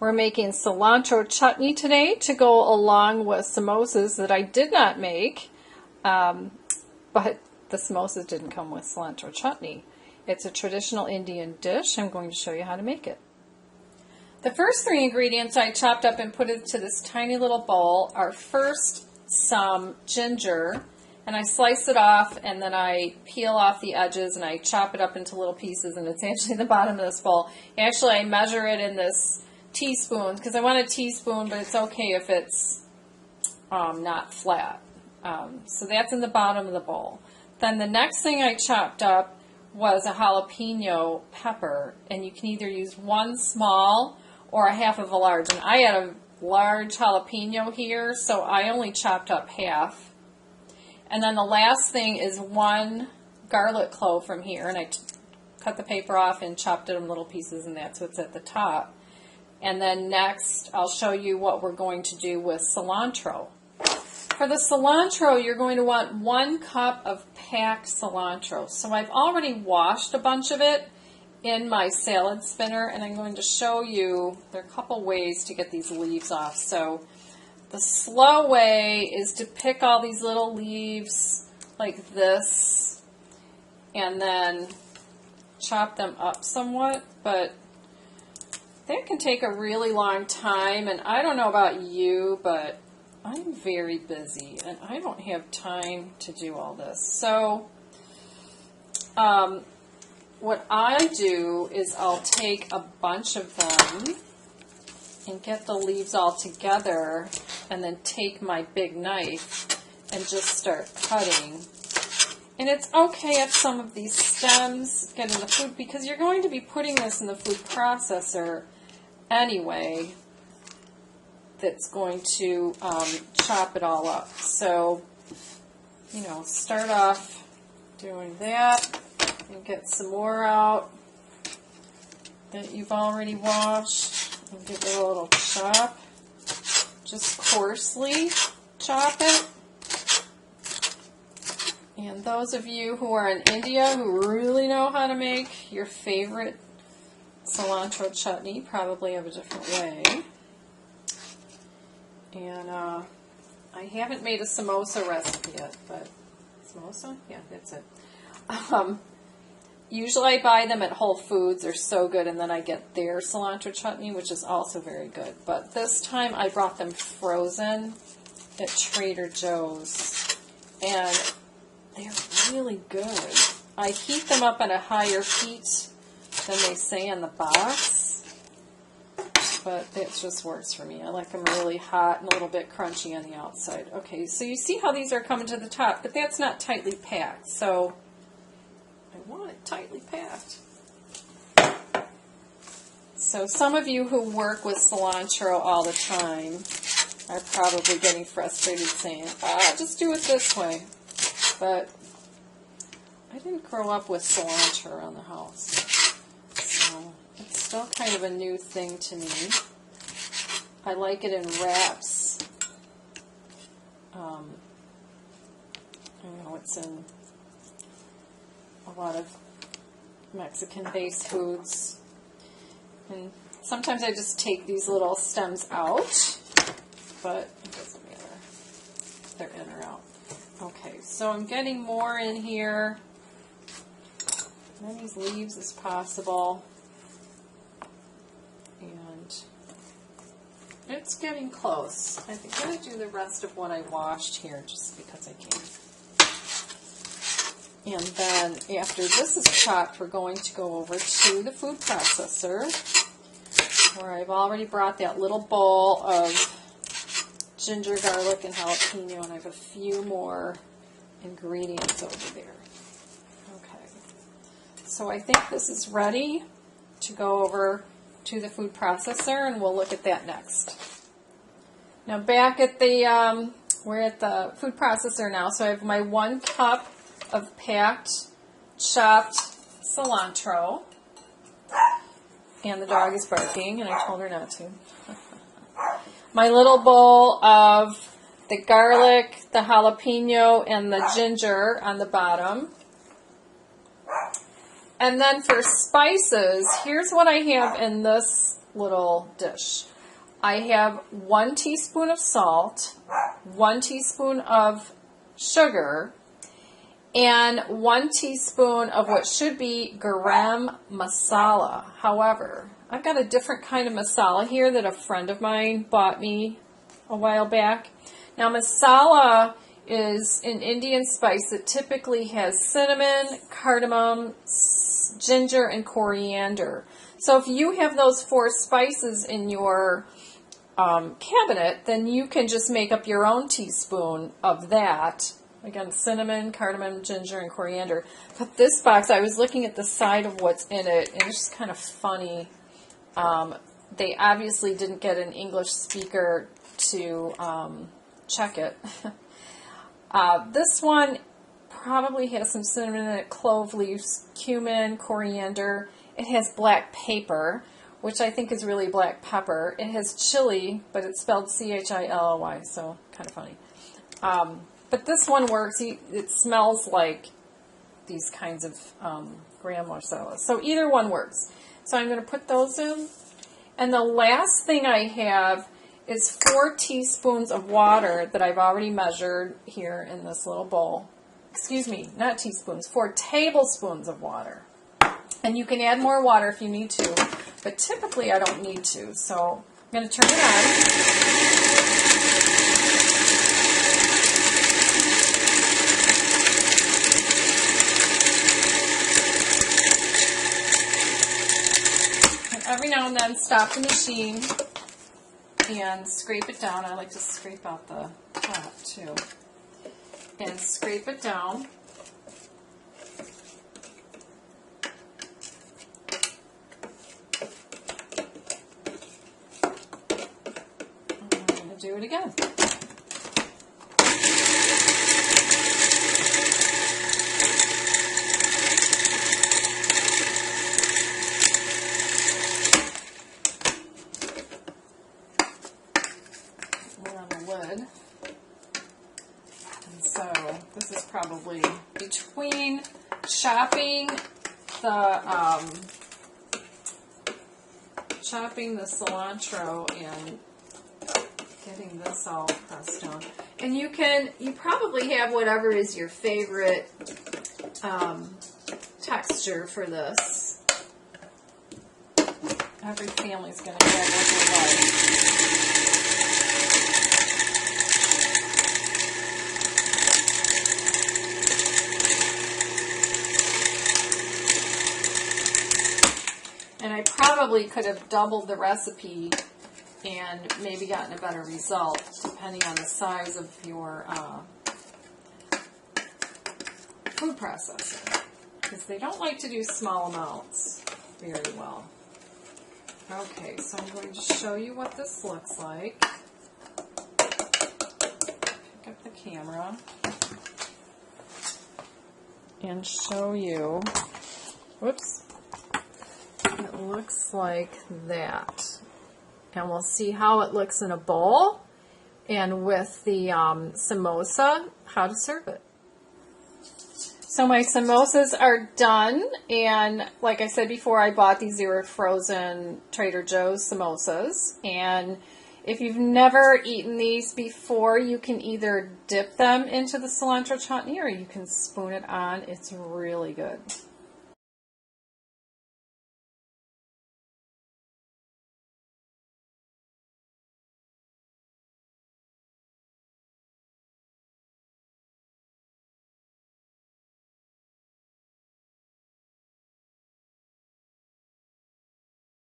We're making cilantro chutney today to go along with samosas that I did not make, but the samosas didn't come with cilantro chutney. It's a traditional Indian dish. I'm going to show you how to make it. The first three ingredients I chopped up and put into this tiny little bowl are first some ginger, and I slice it off and then I peel off the edges and I chop it up into little pieces, and it's actually the bottom of this bowl. Actually, I measure it in this teaspoon because I want a teaspoon, but it's okay if it's not flat. So that's in the bottom of the bowl. Then the next thing I chopped up was a jalapeno pepper, and you can either use one small or a half of a large. And I had a large jalapeno here, so I only chopped up half. And then the last thing is one garlic clove from here, and I cut the paper off and chopped it in little pieces, and that's what's at the top. And then next, I'll show you what we're going to do with cilantro. For the cilantro, you're going to want 1 cup of packed cilantro. So I've already washed a bunch of it in my salad spinner, and I'm going to show you, there are a couple ways to get these leaves off. So the slow way is to pick all these little leaves like this and then chop them up somewhat, but that can take a really long time, and I don't know about you, but I'm very busy and I don't have time to do all this. So what I do is I'll take a bunch of them and get the leaves all together, and then take my big knife and just start cutting. And it's okay if some of these stems get in the food, because you're going to be putting this in the food processor anyway, that's going to chop it all up. So, you know, start off doing that and get some more out that you've already washed. And give it a little chop. Just coarsely chop it. And those of you who are in India who really know how to make your favorite cilantro chutney probably have a different way. And I haven't made a samosa recipe yet, but samosa? Yeah, that's it. Usually I buy them at Whole Foods. They're so good, and then I get their cilantro chutney, which is also very good. But this time I brought them frozen at Trader Joe's, and they're really good. I heat them up at a higher heat than they say in the box, but that just works for me. I like them really hot and a little bit crunchy on the outside. Okay, so you see how these are coming to the top, but that's not tightly packed, so I want it tightly packed. So some of you who work with cilantro all the time are probably getting frustrated saying, just do it this way. But I didn't grow up with cilantro around the house, so it's still kind of a new thing to me. I like it in wraps. I know it's in a lot of Mexican-based foods. And sometimes I just take these little stems out, but it doesn't matter if they're in or out. Okay, so I'm getting more in here, as many leaves as possible, and it's getting close. I'm going to do the rest of what I washed here just because I can. And then after this is chopped, we're going to go over to the food processor, where I've already brought that little bowl of ginger, garlic, and jalapeno, and I have a few more ingredients over there. Okay, so I think this is ready to go over to the food processor, and we'll look at that next. Now back at the, we're at the food processor now, so I have my 1 cup of packed, chopped cilantro, and the dog is barking, and I told her not to. My little bowl of the garlic, the jalapeno, and the ginger on the bottom. And then for spices, here's what I have in this little dish. I have 1 teaspoon of salt, 1 teaspoon of sugar, and 1 teaspoon of what should be garam masala. However, I've got a different kind of masala here that a friend of mine bought me a while back. Now, masala is an Indian spice that typically has cinnamon, cardamom, ginger, and coriander. So if you have those 4 spices in your cabinet, then you can just make up your own teaspoon of that. Again, cinnamon, cardamom, ginger, and coriander. But this box, I was looking at the side of what's in it, and it's just kind of funny. They obviously didn't get an English speaker to check it. This one probably has some cinnamon in it, clove leaves, cumin, coriander. It has black pepper, which I think is really black pepper. It has chili, but it's spelled C-H-I-L-L-Y, so kind of funny. But this one works. It smells like these kinds of gram masala. So either one works. So I'm going to put those in. And the last thing I have is 4 teaspoons of water that I've already measured here in this little bowl. Excuse me, not teaspoons, 4 tablespoons of water. And you can add more water if you need to, but typically I don't need to. So I'm going to turn it on. Every now and then stop the machine and scrape it down. I like to scrape out the top too. And scrape it down. And I'm going to do it again. Lid. And so this is probably between chopping the cilantro and getting this all pressed down. And you probably have whatever is your favorite texture for this. Every family's going to have what they like. And I probably could have doubled the recipe and maybe gotten a better result depending on the size of your food processor, because they don't like to do small amounts very well. Okay, so I'm going to show you what this looks like. Pick up the camera and show you. Whoops. It looks like that. And we'll see how it looks in a bowl and with the samosa, how to serve it. So my samosas are done, and like I said before, I bought these. They were frozen Trader Joe's samosas, and if you've never eaten these before, you can either dip them into the cilantro chutney or you can spoon it on. It's really good.